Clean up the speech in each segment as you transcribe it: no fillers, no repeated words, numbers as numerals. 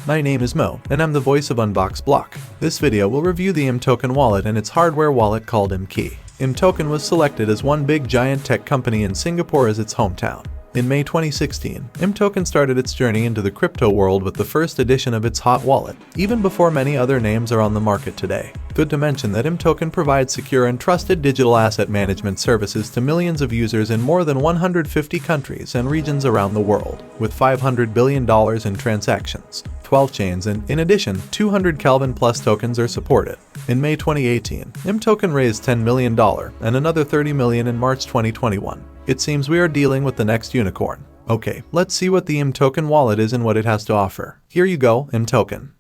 My name is Mo, and I'm the voice of Unbox Block. This video will review the imToken wallet and its hardware wallet called imKey. imToken was selected as one big giant tech company in Singapore as its hometown. In May 2016, imToken started its journey into the crypto world with the first edition of its hot wallet, even before many other names are on the market today. Good to mention that imToken provides secure and trusted digital asset management services to millions of users in more than 150 countries and regions around the world, with $500 billion in transactions, 12 chains, and in addition, 200 Kelvin Plus tokens are supported. In May 2018, imToken raised $10 million and another $30 million in March 2021. It seems we are dealing with the next unicorn. Okay, let's see what the imToken wallet is and what it has to offer. Here you go, imToken.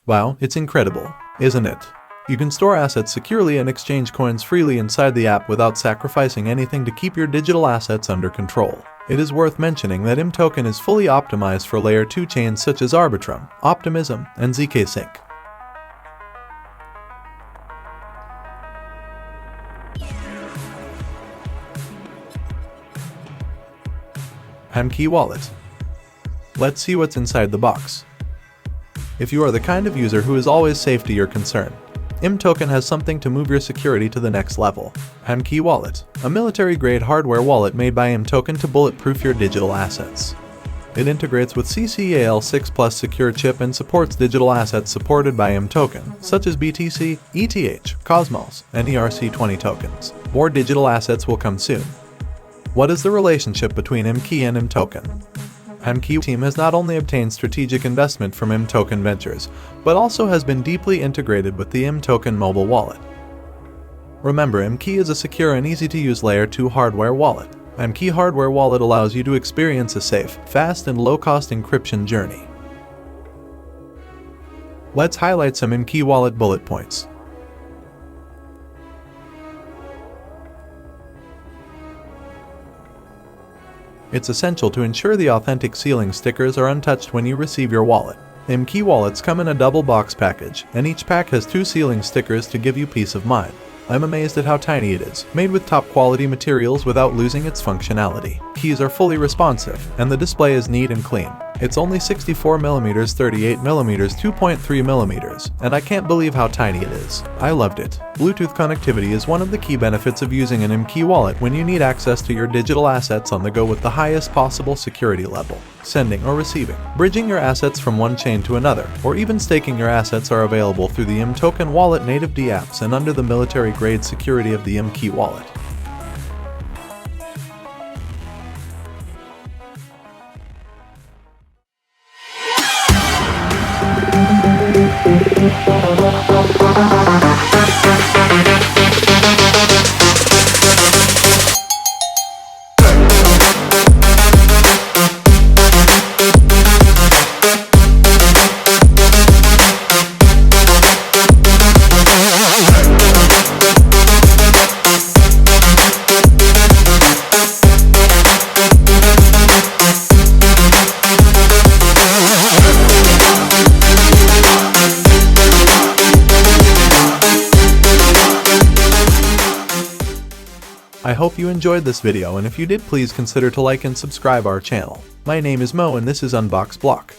Wow, it's incredible, isn't it? You can store assets securely and exchange coins freely inside the app without sacrificing anything to keep your digital assets under control. It is worth mentioning that imToken is fully optimized for Layer 2 chains such as Arbitrum, Optimism, and zk Sync. imKey wallet. Let's see what's inside the box. If you are the kind of user who is always safe to your concern, imToken has something to move your security to the next level. imKey wallet, a military-grade hardware wallet made by imToken to bulletproof your digital assets. It integrates with CCAL6 Plus secure chip and supports digital assets supported by imToken, such as BTC, ETH, Cosmos, and ERC20 tokens. More digital assets will come soon. What is the relationship between imKey and imToken? imKey team has not only obtained strategic investment from imToken Ventures, but also has been deeply integrated with the imToken mobile wallet. Remember, imKey is a secure and easy-to-use Layer 2 hardware wallet. imKey hardware wallet allows you to experience a safe, fast, and low-cost encryption journey. Let's highlight some imKey wallet bullet points. It's essential to ensure the authentic sealing stickers are untouched when you receive your wallet. imKey wallets come in a double box package, and each pack has 2 sealing stickers to give you peace of mind. I'm amazed at how tiny it is, made with top quality materials without losing its functionality. Keys are fully responsive, and the display is neat and clean. It's only 64mm, 38mm, 2.3mm, and I can't believe how tiny it is. I loved it. Bluetooth connectivity is one of the key benefits of using an imKey wallet when you need access to your digital assets on the go with the highest possible security level. Sending or receiving, bridging your assets from one chain to another, or even staking your assets are available through the imToken wallet native dApps and under the military-grade security of the imKey wallet. I hope you enjoyed this video, and if you did, please consider to like and subscribe our channel. My name is Mo and this is Unbox Block.